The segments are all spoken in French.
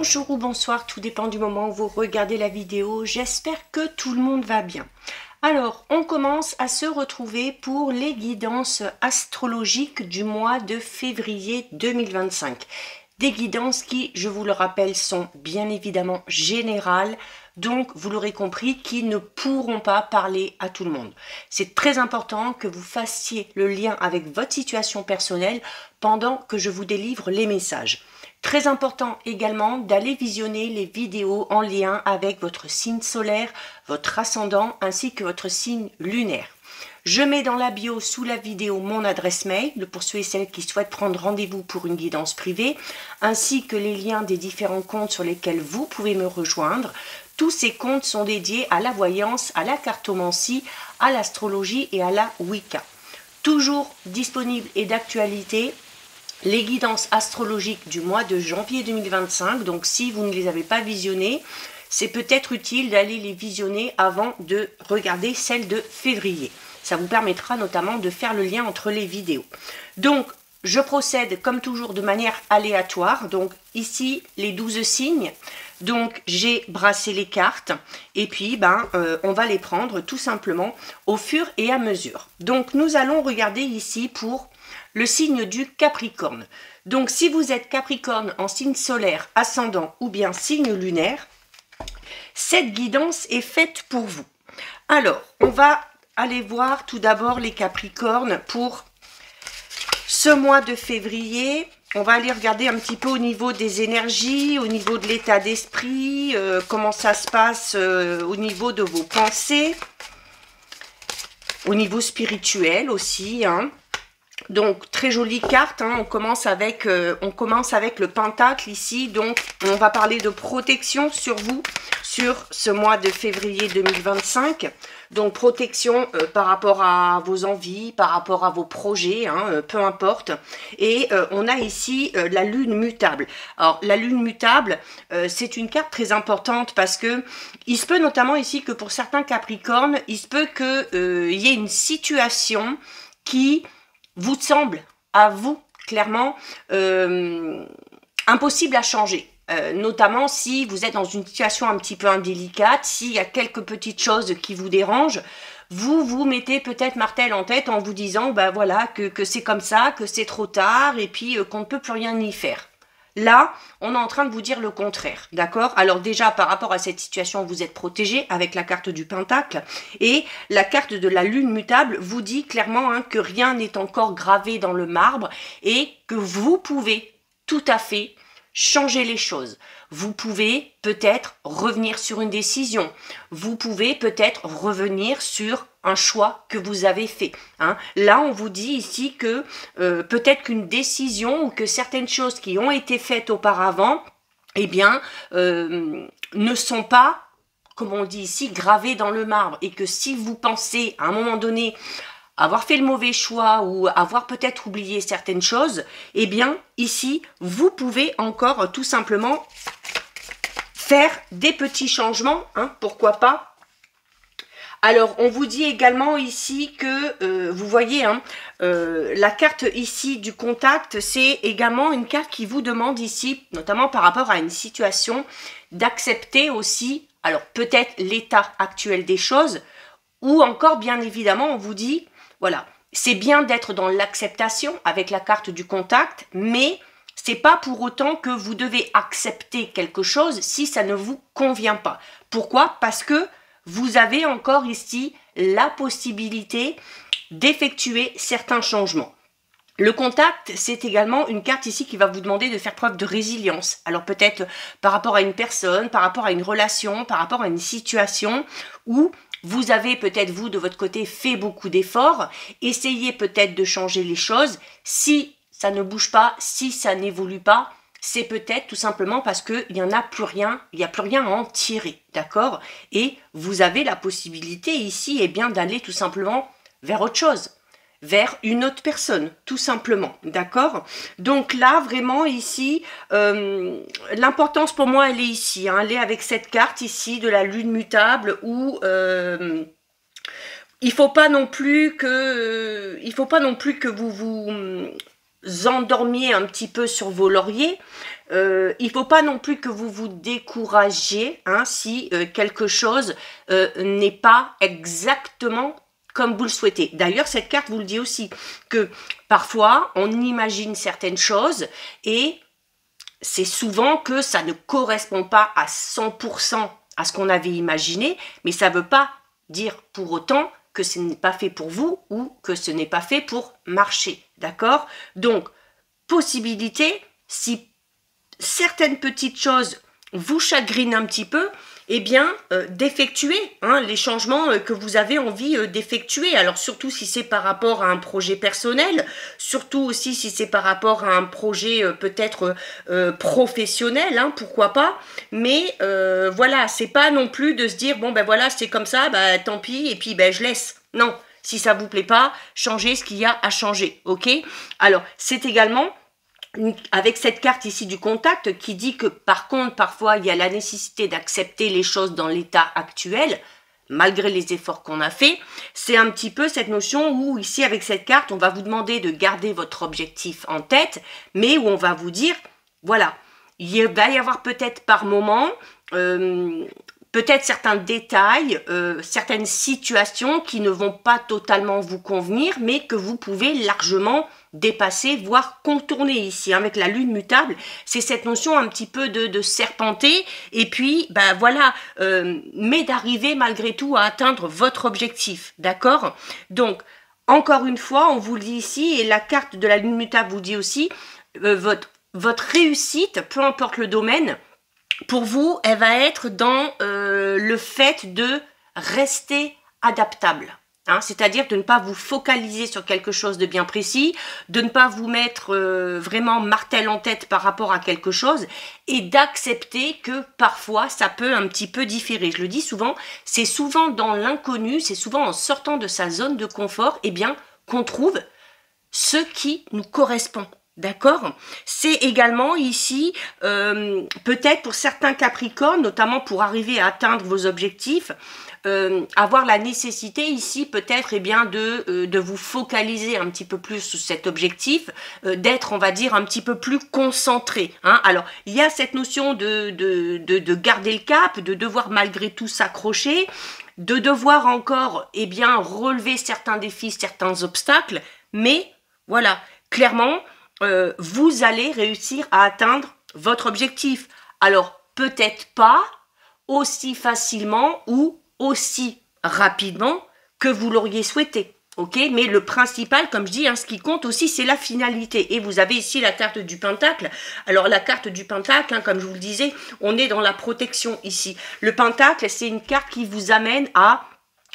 Bonjour ou bonsoir, tout dépend du moment où vous regardez la vidéo. J'espère que tout le monde va bien. Alors, on commence à se retrouver pour les guidances astrologiques du mois de février 2025. Des guidances qui, je vous le rappelle, sont bien évidemment générales, donc vous l'aurez compris, qui ne pourront pas parler à tout le monde. C'est très important que vous fassiez le lien avec votre situation personnelle pendant que je vous délivre les messages. Très important également d'aller visionner les vidéos en lien avec votre signe solaire, votre ascendant ainsi que votre signe lunaire. Je mets dans la bio sous la vidéo mon adresse mail pour ceux et celles qui souhaitent prendre rendez-vous pour une guidance privée, ainsi que les liens des différents comptes sur lesquels vous pouvez me rejoindre. Tous ces comptes sont dédiés à la voyance, à la cartomancie, à l'astrologie et à la Wicca. Toujours disponible et d'actualité, les guidances astrologiques du mois de janvier 2025. Donc si vous ne les avez pas visionnées, c'est peut-être utile d'aller les visionner avant de regarder celles de février. Ça vous permettra notamment de faire le lien entre les vidéos. Donc je procède comme toujours de manière aléatoire. Donc ici les 12 signes. Donc j'ai brassé les cartes et puis on va les prendre tout simplement au fur et à mesure. Donc nous allons regarder ici pour le signe du Capricorne. Donc si vous êtes Capricorne en signe solaire, ascendant ou bien signe lunaire, cette guidance est faite pour vous. Alors, on va aller voir tout d'abord les Capricornes pour ce mois de février. On va aller regarder un petit peu au niveau des énergies, au niveau de l'état d'esprit, comment ça se passe au niveau de vos pensées, au niveau spirituel aussi, hein. Donc, très jolie carte, hein. On commence avec le pentacle ici. Donc, on va parler de protection sur vous, sur ce mois de février 2025. Donc, protection par rapport à vos envies, par rapport à vos projets, hein, peu importe. Et on a ici la lune mutable. Alors, la lune mutable, c'est une carte très importante parce que il se peut notamment ici que pour certains Capricornes, il se peut qu'il y ait une situation qui vous semble, à vous, clairement, impossible à changer. Notamment si vous êtes dans une situation un petit peu indélicate, s'il y a quelques petites choses qui vous dérangent, vous vous mettez peut-être martel en tête en vous disant, ben voilà, que c'est comme ça, que c'est trop tard, et puis qu'on ne peut plus rien y faire. Là, on est en train de vous dire le contraire, d'accord? Alors déjà, par rapport à cette situation, vous êtes protégé avec la carte du Pentacle. Et la carte de la Lune mutable vous dit clairement que rien n'est encore gravé dans le marbre et que vous pouvez tout à fait changer les choses. Vous pouvez peut-être revenir sur une décision. Vous pouvez peut-être revenir sur un choix que vous avez fait. Hein. Là, on vous dit ici que peut-être qu'une décision ou que certaines choses qui ont été faites auparavant, eh bien, ne sont pas, comme on dit ici, gravées dans le marbre. Et que si vous pensez à un moment donné avoir fait le mauvais choix ou avoir peut-être oublié certaines choses, eh bien, ici, vous pouvez encore tout simplement faire des petits changements, hein, pourquoi pas. Alors, on vous dit également ici que, vous voyez, hein, la carte ici du contact, c'est également une carte qui vous demande ici, notamment par rapport à une situation, d'accepter aussi, alors peut-être l'état actuel des choses, ou encore, bien évidemment, on vous dit, voilà, c'est bien d'être dans l'acceptation avec la carte du contact, mais c'est pas pour autant que vous devez accepter quelque chose si ça ne vous convient pas. Pourquoi? Parce que vous avez encore ici la possibilité d'effectuer certains changements. Le contact, c'est également une carte ici qui va vous demander de faire preuve de résilience. Alors peut-être par rapport à une personne, par rapport à une relation, par rapport à une situation où vous avez peut-être, vous, de votre côté, fait beaucoup d'efforts. Essayez peut-être de changer les choses. Si ça ne bouge pas, si ça n'évolue pas, c'est peut-être tout simplement parce qu'il n'y en a plus rien, il n'y a plus rien à en tirer, d'accord? Et vous avez la possibilité ici, eh bien, d'aller tout simplement vers autre chose, vers une autre personne, tout simplement, d'accord? Donc là, vraiment, ici, l'importance pour moi, elle est ici, hein, elle est avec cette carte ici de la lune mutable où il faut pas non plus que vous vous endormiez un petit peu sur vos lauriers. il ne faut pas non plus que vous vous découragiez hein, si quelque chose n'est pas exactement comme vous le souhaitez. D'ailleurs, cette carte vous le dit aussi, que parfois, on imagine certaines choses et c'est souvent que ça ne correspond pas à 100% à ce qu'on avait imaginé, mais ça ne veut pas dire pour autant que ce n'est pas fait pour vous ou que ce n'est pas fait pour marcher, d'accord? Donc, possibilité, si certaines petites choses vous chagrinent un petit peu, eh bien, d'effectuer hein, les changements que vous avez envie d'effectuer. Alors, surtout si c'est par rapport à un projet personnel, surtout aussi si c'est par rapport à un projet peut-être professionnel, hein, pourquoi pas. Mais voilà, c'est pas non plus de se dire, bon, ben voilà, c'est comme ça, ben tant pis, et puis ben je laisse. Non, si ça vous plaît pas, changez ce qu'il y a à changer, ok? Alors, c'est également avec cette carte ici du contact qui dit que par contre parfois il y a la nécessité d'accepter les choses dans l'état actuel malgré les efforts qu'on a fait, c'est un petit peu cette notion où ici avec cette carte on va vous demander de garder votre objectif en tête mais où on va vous dire voilà, il va y avoir peut-être par moment peut-être certains détails, certaines situations qui ne vont pas totalement vous convenir mais que vous pouvez largement dépasser, voire contourner ici. Avec la lune mutable, c'est cette notion un petit peu de serpenter et puis, ben voilà, mais d'arriver malgré tout à atteindre votre objectif, d'accord? Donc, encore une fois, on vous le dit ici, et la carte de la lune mutable vous dit aussi, votre réussite, peu importe le domaine, pour vous, elle va être dans le fait de rester adaptable. Hein, c'est-à-dire de ne pas vous focaliser sur quelque chose de bien précis, de ne pas vous mettre vraiment martel en tête par rapport à quelque chose et d'accepter que parfois ça peut un petit peu différer. Je le dis souvent, c'est souvent dans l'inconnu, c'est souvent en sortant de sa zone de confort, eh bien, qu'on trouve ce qui nous correspond. D'accord? C'est également ici, peut-être pour certains Capricornes, notamment pour arriver à atteindre vos objectifs, avoir la nécessité ici peut-être eh bien de vous focaliser un petit peu plus sur cet objectif, d'être on va dire un petit peu plus concentré. Hein. Alors il y a cette notion de garder le cap, de devoir malgré tout s'accrocher, de devoir encore eh bien relever certains défis, certains obstacles, mais voilà, clairement, vous allez réussir à atteindre votre objectif. Alors, peut-être pas aussi facilement ou aussi rapidement que vous l'auriez souhaité. Ok, mais le principal, comme je dis, hein, ce qui compte aussi, c'est la finalité. Et vous avez ici la carte du Pentacle. Alors, la carte du Pentacle, hein, comme je vous le disais, on est dans la protection ici. Le Pentacle, c'est une carte qui vous amène à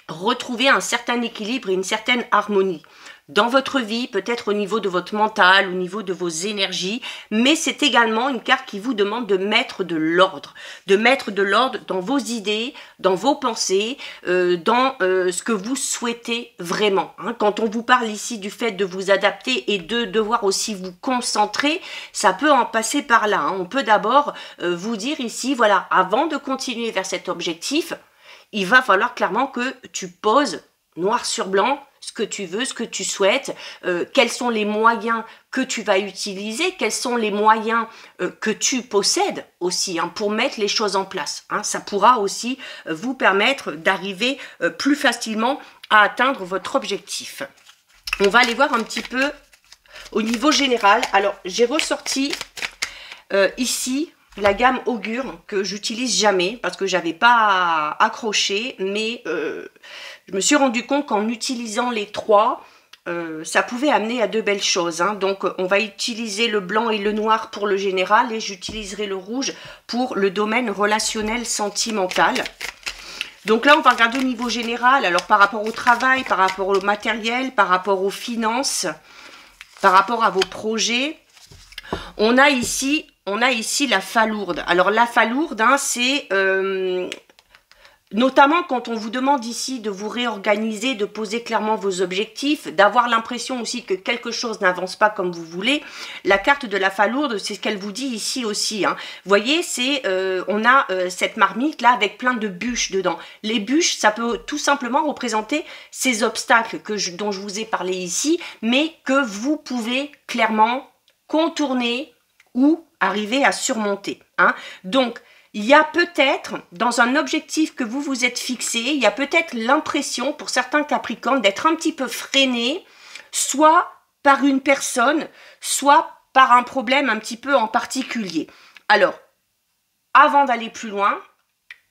retrouver un certain équilibre et une certaine harmonie dans votre vie, peut-être au niveau de votre mental, au niveau de vos énergies, mais c'est également une carte qui vous demande de mettre de l'ordre dans vos idées, dans vos pensées, dans ce que vous souhaitez vraiment. Hein. Quand on vous parle ici du fait de vous adapter et de devoir aussi vous concentrer, ça peut en passer par là. Hein. On peut d'abord vous dire ici, voilà, avant de continuer vers cet objectif, il va falloir clairement que tu poses noir sur blanc ce que tu veux, ce que tu souhaites, quels sont les moyens que tu vas utiliser, quels sont les moyens que tu possèdes aussi hein, pour mettre les choses en place. Hein. Ça pourra aussi vous permettre d'arriver plus facilement à atteindre votre objectif. On va aller voir un petit peu au niveau général. Alors, j'ai ressorti ici la gamme Augure que j'utilise jamais parce que j'avais pas accroché, mais je me suis rendu compte qu'en utilisant les trois, ça pouvait amener à de belles choses. Hein. Donc, on va utiliser le blanc et le noir pour le général et j'utiliserai le rouge pour le domaine relationnel sentimental. Donc là, on va regarder au niveau général, alors par rapport au travail, par rapport au matériel, par rapport aux finances, par rapport à vos projets. On a ici la falourde. Alors la falourde, hein, c'est notamment quand on vous demande ici de vous réorganiser, de poser clairement vos objectifs, d'avoir l'impression aussi que quelque chose n'avance pas comme vous voulez. La carte de la falourde, c'est ce qu'elle vous dit ici aussi. Hein. Vous voyez, c'est on a cette marmite là avec plein de bûches dedans. Les bûches, ça peut tout simplement représenter ces obstacles dont je vous ai parlé ici, mais que vous pouvez clairement contourner ou arriver à surmonter. Hein. Donc, il y a peut-être, dans un objectif que vous vous êtes fixé, il y a peut-être l'impression, pour certains Capricornes, d'être un petit peu freiné, soit par une personne, soit par un problème un petit peu en particulier. Alors, avant d'aller plus loin,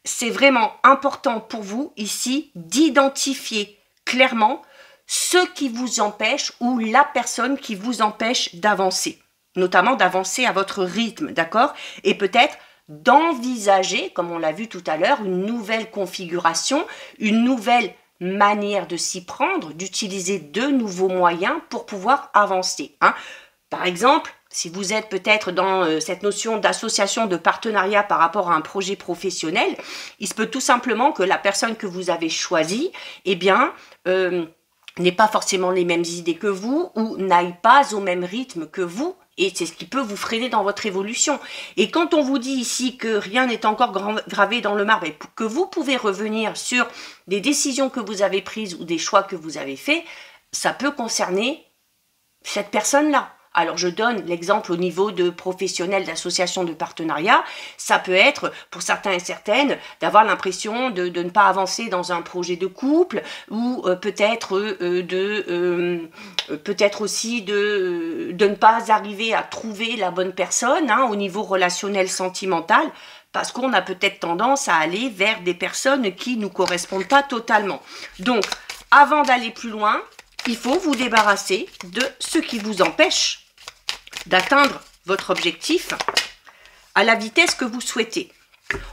c'est vraiment important pour vous ici d'identifier clairement ce qui vous empêche ou la personne qui vous empêche d'avancer, notamment d'avancer à votre rythme, d'accord? Et peut-être d'envisager, comme on l'a vu tout à l'heure, une nouvelle configuration, une nouvelle manière de s'y prendre, d'utiliser de nouveaux moyens pour pouvoir avancer. Hein. Par exemple, si vous êtes peut-être dans cette notion d'association, de partenariat par rapport à un projet professionnel, il se peut tout simplement que la personne que vous avez choisie, eh bien, n'ait pas forcément les mêmes idées que vous ou n'aille pas au même rythme que vous. Et c'est ce qui peut vous freiner dans votre évolution. Et quand on vous dit ici que rien n'est encore gravé dans le marbre et que vous pouvez revenir sur des décisions que vous avez prises ou des choix que vous avez faits, ça peut concerner cette personne-là. Alors, je donne l'exemple au niveau de professionnels, d'associations de partenariat. Ça peut être, pour certains et certaines, d'avoir l'impression de ne pas avancer dans un projet de couple ou peut-être aussi de ne pas arriver à trouver la bonne personne hein, au niveau relationnel, sentimental, parce qu'on a peut-être tendance à aller vers des personnes qui ne nous correspondent pas totalement. Donc, avant d'aller plus loin, il faut vous débarrasser de ce qui vous empêche d'atteindre votre objectif à la vitesse que vous souhaitez.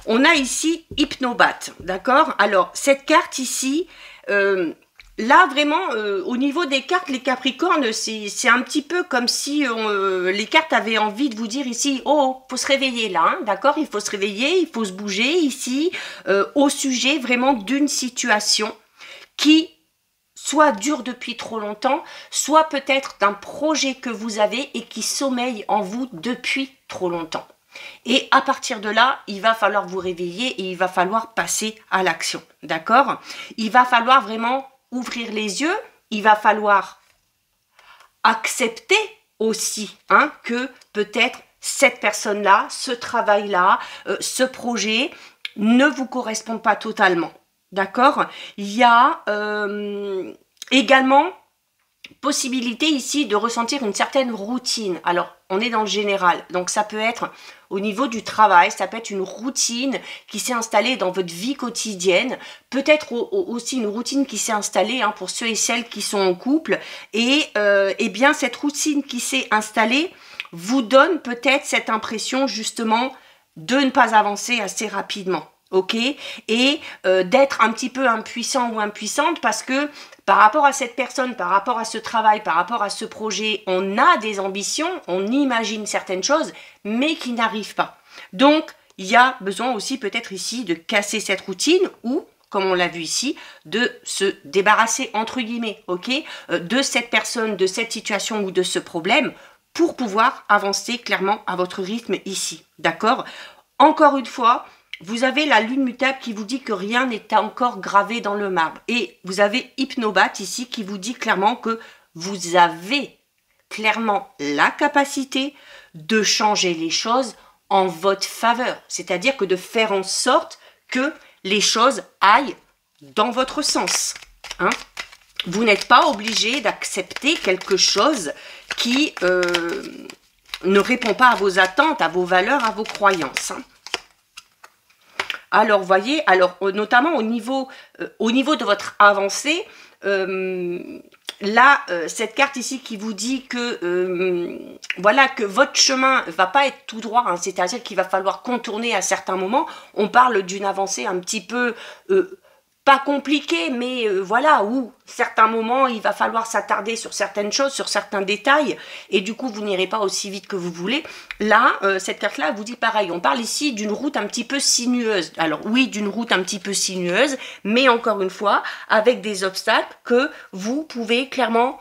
On a ici Hypnobat, d'accord? Alors, cette carte ici, là vraiment, au niveau des cartes, les Capricornes, c'est un petit peu comme si les cartes avaient envie de vous dire ici, oh, faut se réveiller là, hein, d'accord? Il faut se réveiller, il faut se bouger ici, au sujet vraiment d'une situation qui soit dure depuis trop longtemps, soit peut-être d'un projet que vous avez et qui sommeille en vous depuis trop longtemps. Et à partir de là, il va falloir vous réveiller et il va falloir passer à l'action, d'accord? Il va falloir vraiment ouvrir les yeux, il va falloir accepter aussi hein, que peut-être cette personne-là, ce travail-là, ce projet ne vous correspond pas totalement. D'accord? Il y a également possibilité ici de ressentir une certaine routine. Alors, on est dans le général, donc ça peut être au niveau du travail, ça peut être une routine qui s'est installée dans votre vie quotidienne, peut-être aussi une routine qui s'est installée hein, pour ceux et celles qui sont en couple, et eh bien cette routine qui s'est installée vous donne peut-être cette impression justement de ne pas avancer assez rapidement. Ok, et d'être un petit peu impuissant ou impuissante parce que par rapport à cette personne, par rapport à ce travail, par rapport à ce projet, on a des ambitions, on imagine certaines choses, mais qui n'arrivent pas. Donc, il y a besoin aussi peut-être ici de casser cette routine ou, comme on l'a vu ici, de se débarrasser, entre guillemets, ok, de cette personne, de cette situation ou de ce problème pour pouvoir avancer clairement à votre rythme ici, d'accord? Encore une fois, vous avez la lune mutable qui vous dit que rien n'est encore gravé dans le marbre. Et vous avez Hypnobat ici qui vous dit clairement que vous avez clairement la capacité de changer les choses en votre faveur. C'est-à-dire que de faire en sorte que les choses aillent dans votre sens. Hein? Vous n'êtes pas obligé d'accepter quelque chose qui ne répond pas à vos attentes, à vos valeurs, à vos croyances. Hein? Alors, voyez, alors notamment au niveau de votre avancée, là, cette carte ici qui vous dit que, voilà, que votre chemin va pas être tout droit, hein, c'est-à-dire qu'il va falloir contourner à certains moments. On parle d'une avancée un petit peu, pas compliquée, mais voilà, où certains moments, il va falloir s'attarder sur certaines choses, sur certains détails, et du coup, vous n'irez pas aussi vite que vous voulez. Là, cette carte-là vous dit pareil, on parle ici d'une route un petit peu sinueuse. Alors oui, d'une route un petit peu sinueuse, mais encore une fois, avec des obstacles que vous pouvez clairement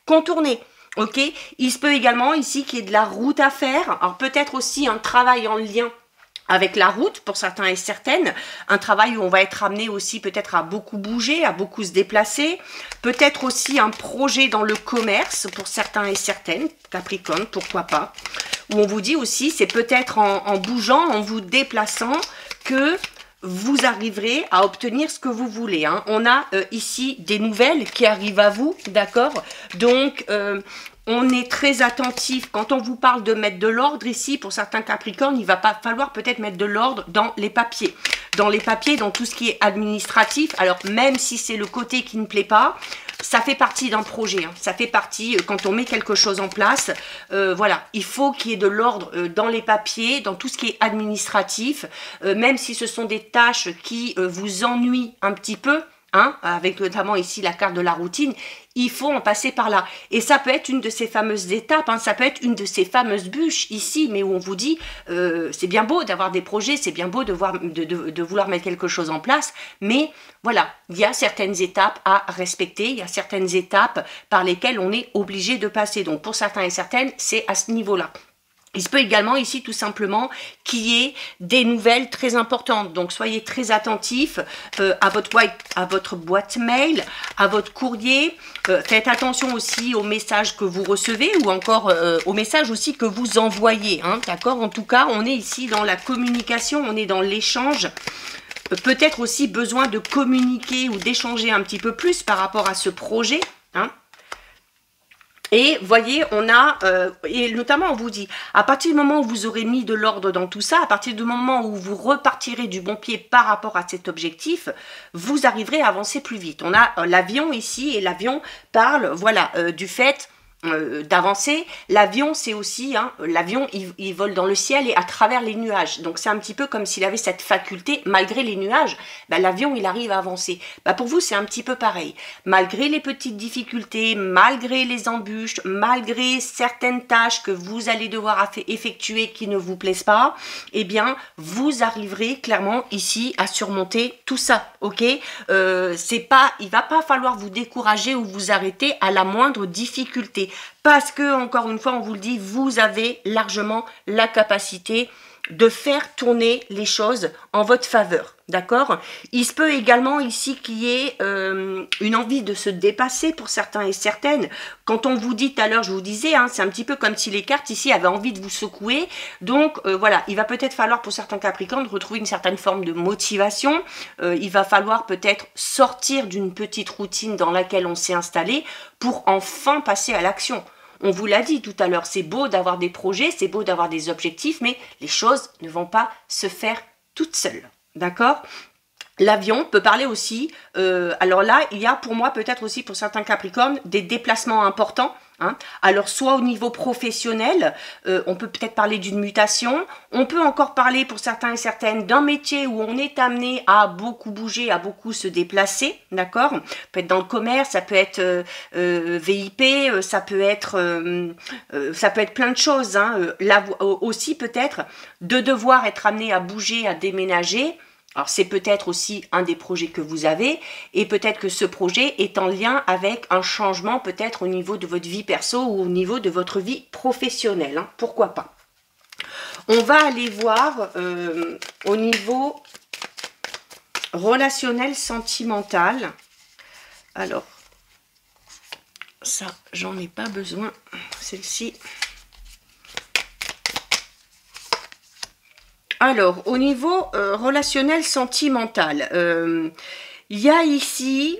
contourner. Ok, il se peut également ici qu'il y ait de la route à faire, alors peut-être aussi un travail en lien avec la route pour certains et certaines, un travail où on va être amené aussi peut-être à beaucoup bouger, à beaucoup se déplacer, peut-être aussi un projet dans le commerce pour certains et certaines, Capricorne, pourquoi pas, où on vous dit aussi, c'est peut-être en bougeant, en vous déplaçant que vous arriverez à obtenir ce que vous voulez. Hein. On a ici des nouvelles qui arrivent à vous, d'accord? Donc, on est très attentif quand on vous parle de mettre de l'ordre ici. Pour certains Capricornes, il va pas falloir peut-être mettre de l'ordre dans les papiers. Dans les papiers, dans tout ce qui est administratif. Alors, même si c'est le côté qui ne plaît pas, ça fait partie d'un projet. Hein. Ça fait partie, quand on met quelque chose en place, voilà, il faut qu'il y ait de l'ordre dans les papiers, dans tout ce qui est administratif. Même si ce sont des tâches qui vous ennuient un petit peu, hein, avec notamment ici la carte de la routine, il faut en passer par là. Et ça peut être une de ces fameuses étapes, hein, ça peut être une de ces fameuses bûches ici, mais où on vous dit, c'est bien beau d'avoir des projets, c'est bien beau de vouloir mettre quelque chose en place, mais voilà, il y a certaines étapes à respecter, il y a certaines étapes par lesquelles on est obligé de passer. Donc pour certains et certaines, c'est à ce niveau-là. Il se peut également ici tout simplement qu'il y ait des nouvelles très importantes. Donc soyez très attentifs à votre boîte mail, à votre courrier. Faites attention aussi aux messages que vous recevez ou encore aux messages aussi que vous envoyez. Hein, d'accord? En tout cas, on est ici dans la communication, on est dans l'échange. Peut-être aussi besoin de communiquer ou d'échanger un petit peu plus par rapport à ce projet. Hein. Et voyez, on a, et notamment on vous dit, à partir du moment où vous aurez mis de l'ordre dans tout ça, à partir du moment où vous repartirez du bon pied par rapport à cet objectif, vous arriverez à avancer plus vite. On a l'avion ici, et l'avion parle, voilà, du fait d'avancer. L'avion, c'est aussi, hein, l'avion, il vole dans le ciel et à travers les nuages. Donc, c'est un petit peu comme s'il avait cette faculté, malgré les nuages, bah, l'avion, il arrive à avancer. Bah, pour vous, c'est un petit peu pareil. Malgré les petites difficultés, malgré les embûches, malgré certaines tâches que vous allez devoir effectuer qui ne vous plaisent pas, eh bien, vous arriverez clairement ici à surmonter tout ça, ok? C'est pas, il va pas falloir vous décourager ou vous arrêter à la moindre difficulté. Parce que, encore une fois, on vous le dit, vous avez largement la capacité de faire tourner les choses en votre faveur, d'accord? Il se peut également ici qu'il y ait une envie de se dépasser pour certains et certaines. Quand on vous dit tout à l'heure, je vous disais, hein, c'est un petit peu comme si les cartes ici avaient envie de vous secouer. Donc voilà, il va peut-être falloir pour certains Capricornes retrouver une certaine forme de motivation. Il va falloir peut-être sortir d'une petite routine dans laquelle on s'est installé pour enfin passer à l'action. On vous l'a dit tout à l'heure, c'est beau d'avoir des projets, c'est beau d'avoir des objectifs, mais les choses ne vont pas se faire toutes seules, d'accord? L'avion peut parler aussi, alors là, il y a pour moi peut-être aussi pour certains Capricornes des déplacements importants. Hein. Alors soit au niveau professionnel, on peut peut-être parler d'une mutation, on peut encore parler pour certains et certaines d'un métier où on est amené à beaucoup bouger, à beaucoup se déplacer, d'accord? Ça peut être dans le commerce, ça peut être VIP, ça peut être plein de choses. Hein. Là aussi peut-être de devoir être amené à bouger, à déménager. Alors, c'est peut-être aussi un des projets que vous avez et peut-être que ce projet est en lien avec un changement peut-être au niveau de votre vie perso ou au niveau de votre vie professionnelle. Hein, pourquoi pas? On va aller voir au niveau relationnel sentimental. Alors, ça, j'en ai pas besoin. Celle-ci... Alors, au niveau relationnel sentimental, il y a ici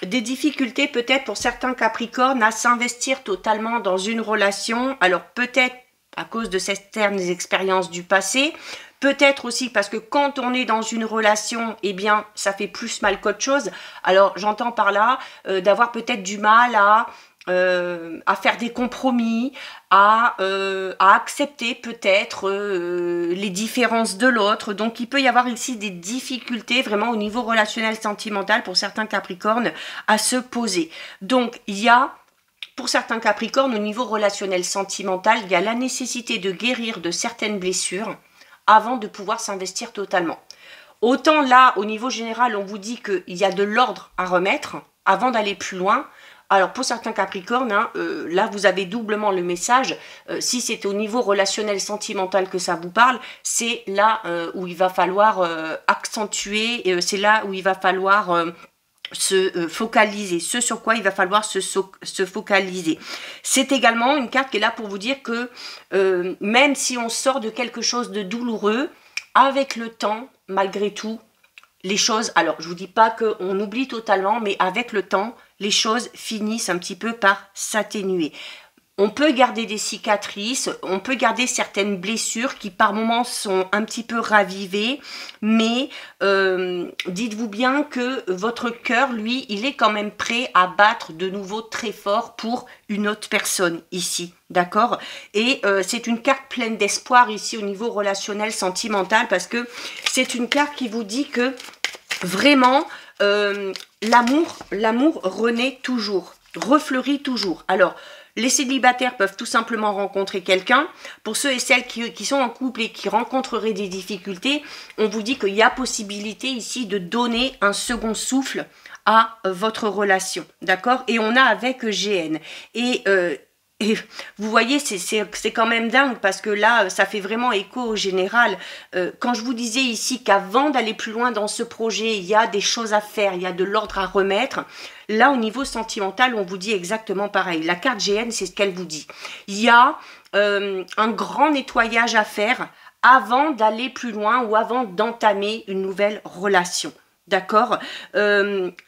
des difficultés peut-être pour certains Capricornes à s'investir totalement dans une relation. Alors, peut-être à cause de certaines expériences du passé, peut-être aussi parce que quand on est dans une relation, eh bien, ça fait plus mal qu'autre chose. Alors, j'entends par là d'avoir peut-être du mal à faire des compromis, à accepter peut-être les différences de l'autre. Donc, il peut y avoir ici des difficultés vraiment au niveau relationnel sentimental pour certains Capricornes à se poser. Donc, il y a, pour certains Capricornes, au niveau relationnel sentimental, il y a la nécessité de guérir de certaines blessures avant de pouvoir s'investir totalement. Autant là, au niveau général, on vous dit qu'il y a de l'ordre à remettre avant d'aller plus loin. Alors pour certains Capricornes, hein, là vous avez doublement le message. Si c'est au niveau relationnel sentimental que ça vous parle, c'est là où il va falloir accentuer, c'est là où il va falloir se focaliser, ce sur quoi il va falloir se focaliser. C'est également une carte qui est là pour vous dire que même si on sort de quelque chose de douloureux, avec le temps, malgré tout, les choses, alors je vous dis pas qu'on oublie totalement, mais avec le temps, les choses finissent un petit peu par s'atténuer. On peut garder des cicatrices, on peut garder certaines blessures qui par moments sont un petit peu ravivées, mais dites-vous bien que votre cœur, lui, il est quand même prêt à battre de nouveau très fort pour une autre personne ici, d'accord? Et c'est une carte pleine d'espoir ici au niveau relationnel, sentimental, parce que c'est une carte qui vous dit que vraiment, l'amour renaît toujours, refleurit toujours. Alors, les célibataires peuvent tout simplement rencontrer quelqu'un. Pour ceux et celles qui sont en couple et qui rencontreraient des difficultés, on vous dit qu'il y a possibilité ici de donner un second souffle à votre relation, d'accord? Et on a avec GN. Et vous voyez, c'est quand même dingue parce que là, ça fait vraiment écho au général. Quand je vous disais ici qu'avant d'aller plus loin dans ce projet, il y a des choses à faire, il y a de l'ordre à remettre, là, au niveau sentimental, on vous dit exactement pareil. La carte GN, c'est ce qu'elle vous dit. Il y a un grand nettoyage à faire avant d'aller plus loin ou avant d'entamer une nouvelle relation. D'accord?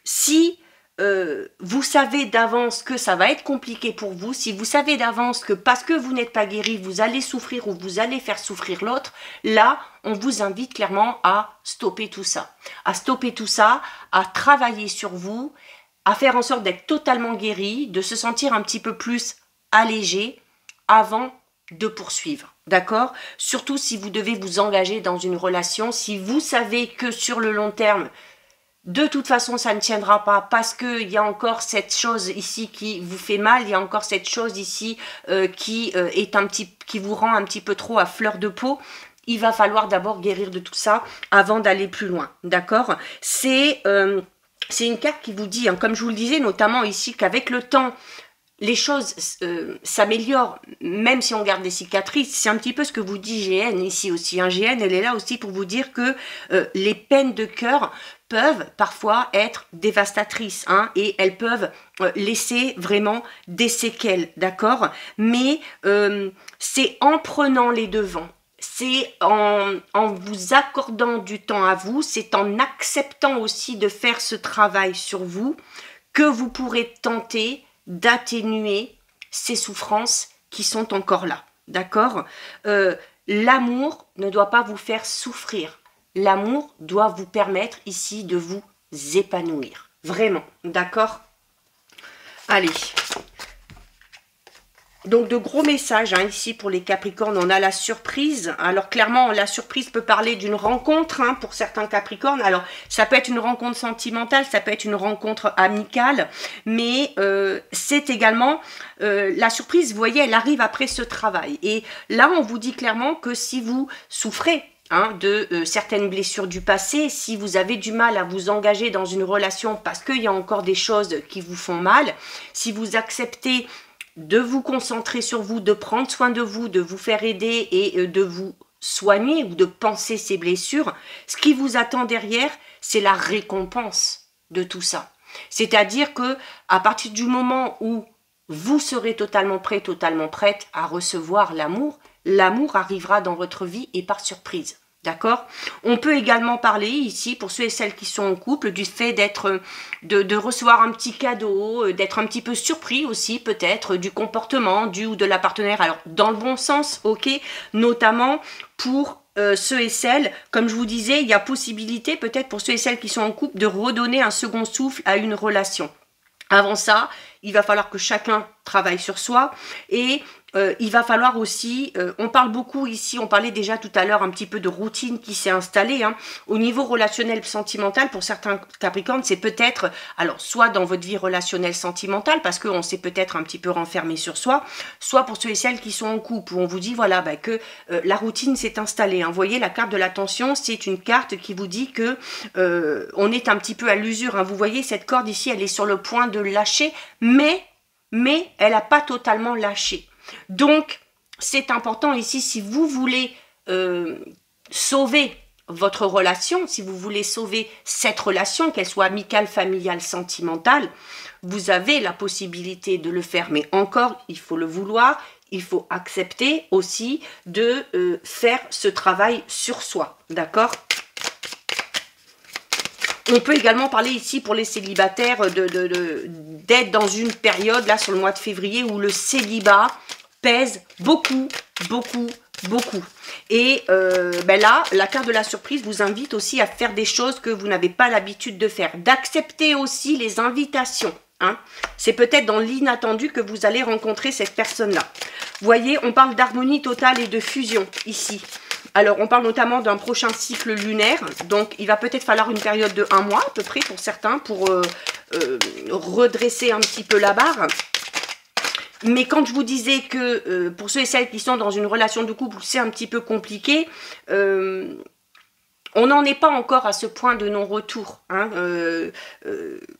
Si vous savez d'avance que ça va être compliqué pour vous, si vous savez d'avance que parce que vous n'êtes pas guéri, vous allez souffrir ou vous allez faire souffrir l'autre, là, on vous invite clairement à stopper tout ça. À stopper tout ça, à travailler sur vous, à faire en sorte d'être totalement guéri, de se sentir un petit peu plus allégé avant de poursuivre. D'accord? Surtout si vous devez vous engager dans une relation, si vous savez que sur le long terme, de toute façon, ça ne tiendra pas parce qu'il y a encore cette chose ici qui vous fait mal, il y a encore cette chose ici qui vous rend un petit peu trop à fleur de peau. Il va falloir d'abord guérir de tout ça avant d'aller plus loin, d'accord? C'est une carte qui vous dit, hein, comme je vous le disais, notamment ici, qu'avec le temps, les choses s'améliorent, même si on garde des cicatrices. C'est un petit peu ce que vous dit GN ici aussi. Hein. GN, elle est là aussi pour vous dire que les peines de cœur peuvent parfois être dévastatrices, hein, et elles peuvent laisser vraiment des séquelles, d'accord? Mais c'est en prenant les devants, c'est en vous accordant du temps à vous, c'est en acceptant aussi de faire ce travail sur vous que vous pourrez tenter d'atténuer ces souffrances qui sont encore là, d'accord? L'amour ne doit pas vous faire souffrir. L'amour doit vous permettre ici de vous épanouir. Vraiment, d'accord? Allez. Donc de gros messages hein, ici pour les Capricornes, on a la surprise. Alors clairement, la surprise peut parler d'une rencontre hein, pour certains Capricornes. Alors ça peut être une rencontre sentimentale, ça peut être une rencontre amicale, mais c'est également la surprise, vous voyez, elle arrive après ce travail. Et là, on vous dit clairement que si vous souffrez hein, de certaines blessures du passé, si vous avez du mal à vous engager dans une relation parce qu'il y a encore des choses qui vous font mal, si vous acceptez de vous concentrer sur vous, de prendre soin de vous faire aider et de vous soigner ou de penser ces blessures, ce qui vous attend derrière, c'est la récompense de tout ça. C'est-à-dire que à partir du moment où vous serez totalement prêt, totalement prête à recevoir l'amour, l'amour arrivera dans votre vie et par surprise. D'accord? On peut également parler ici, pour ceux et celles qui sont en couple, du fait de recevoir un petit cadeau, d'être un petit peu surpris aussi peut-être du comportement du ou de la partenaire. Alors dans le bon sens, ok, notamment pour ceux et celles, comme je vous disais, il y a possibilité peut-être pour ceux et celles qui sont en couple de redonner un second souffle à une relation. Avant ça, il va falloir que chacun travaille sur soi et il va falloir aussi, on parle beaucoup ici, on parlait déjà tout à l'heure un petit peu de routine qui s'est installée, hein. Au niveau relationnel sentimental, pour certains Capricornes, c'est peut-être, alors soit dans votre vie relationnelle sentimentale, parce qu'on s'est peut-être un petit peu renfermé sur soi, soit pour ceux et celles qui sont en couple, où on vous dit voilà que la routine s'est installée, hein. Vous voyez, la carte de l'attention, c'est une carte qui vous dit que on est un petit peu à l'usure, hein. Vous voyez, cette corde ici, elle est sur le point de lâcher, mais elle n'a pas totalement lâché. Donc, c'est important ici, si vous voulez sauver votre relation, si vous voulez sauver cette relation, qu'elle soit amicale, familiale, sentimentale, vous avez la possibilité de le faire. Mais encore, il faut le vouloir, il faut accepter aussi de faire ce travail sur soi, d'accord ? On peut également parler ici pour les célibataires d'être dans une période, là sur le mois de février, où le célibat pèse beaucoup, beaucoup, beaucoup. Et là, la carte de la surprise vous invite aussi à faire des choses que vous n'avez pas l'habitude de faire. D'accepter aussi les invitations. Hein. C'est peut-être dans l'inattendu que vous allez rencontrer cette personne-là. Vous voyez, on parle d'harmonie totale et de fusion ici. Alors, on parle notamment d'un prochain cycle lunaire. Donc, il va peut-être falloir une période de 1 mois à peu près pour certains pour redresser un petit peu la barre. Mais quand je vous disais que pour ceux et celles qui sont dans une relation de couple, c'est un petit peu compliqué, on n'en est pas encore à ce point de non-retour, hein,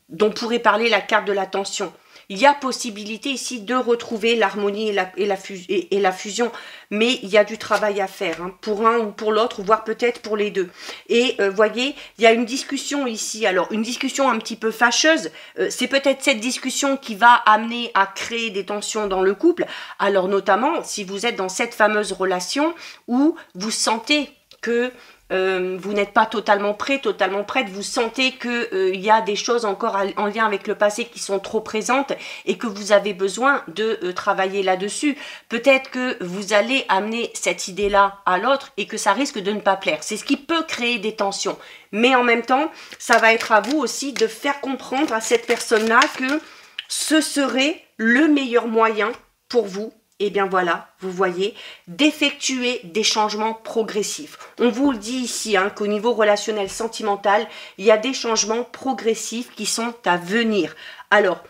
dont pourrait parler la carte de l'attention. Il y a possibilité ici de retrouver l'harmonie et la fusion, mais il y a du travail à faire, hein, pour un ou pour l'autre, voire peut-être pour les deux. Et voyez, il y a une discussion ici, alors une discussion un petit peu fâcheuse, c'est peut-être cette discussion qui va amener à créer des tensions dans le couple, alors notamment si vous êtes dans cette fameuse relation où vous sentez que vous n'êtes pas totalement prêt, totalement prête, vous sentez qu'il y a des choses encore en lien avec le passé qui sont trop présentes et que vous avez besoin de travailler là-dessus. Peut-être que vous allez amener cette idée-là à l'autre et que ça risque de ne pas plaire. C'est ce qui peut créer des tensions. Mais en même temps, ça va être à vous aussi de faire comprendre à cette personne-là que ce serait le meilleur moyen pour vous. Et bien voilà, vous voyez, d'effectuer des changements progressifs. On vous le dit ici, hein, qu'au niveau relationnel sentimental, il y a des changements progressifs qui sont à venir. Alors,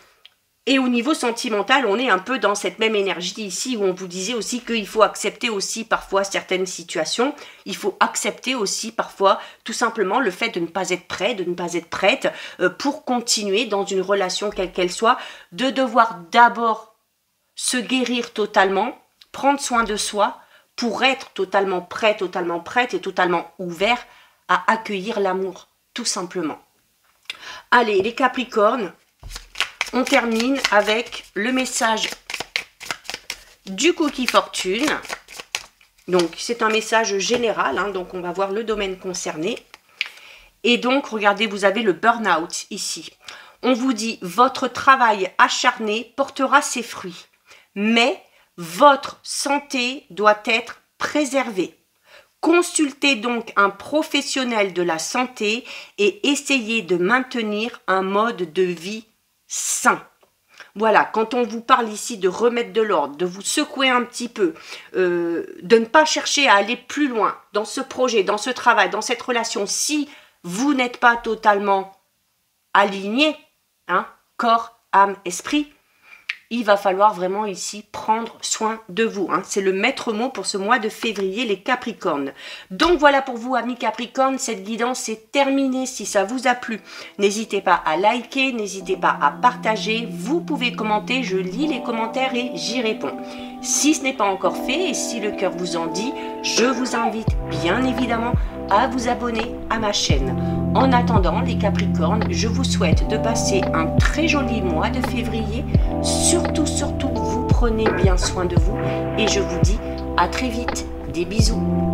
et au niveau sentimental, on est un peu dans cette même énergie ici où on vous disait aussi qu'il faut accepter aussi parfois certaines situations. Il faut accepter aussi parfois tout simplement le fait de ne pas être prêt, de ne pas être prête pour continuer dans une relation quelle qu'elle soit, de devoir d'abord se guérir totalement, prendre soin de soi pour être totalement prêt, totalement prête et totalement ouvert à accueillir l'amour, tout simplement. Allez, les Capricornes, on termine avec le message du Cookie Fortune. Donc, c'est un message général, hein, donc on va voir le domaine concerné. Et donc, regardez, vous avez le burn-out ici. On vous dit, votre travail acharné portera ses fruits. Mais votre santé doit être préservée. Consultez donc un professionnel de la santé et essayez de maintenir un mode de vie sain. Voilà, quand on vous parle ici de remettre de l'ordre, de vous secouer un petit peu, de ne pas chercher à aller plus loin dans ce projet, dans ce travail, dans cette relation, si vous n'êtes pas totalement aligné, hein, corps, âme, esprit, il va falloir vraiment ici prendre soin de vous. Hein. C'est le maître mot pour ce mois de février, les Capricornes. Donc voilà pour vous, amis Capricornes, cette guidance est terminée. Si ça vous a plu, n'hésitez pas à liker, n'hésitez pas à partager. Vous pouvez commenter, je lis les commentaires et j'y réponds. Si ce n'est pas encore fait et si le cœur vous en dit, je vous invite bien évidemment à vous abonner à ma chaîne. En attendant, les Capricornes, je vous souhaite de passer un très joli mois de février. Surtout, vous prenez bien soin de vous et je vous dis à très vite. Des bisous.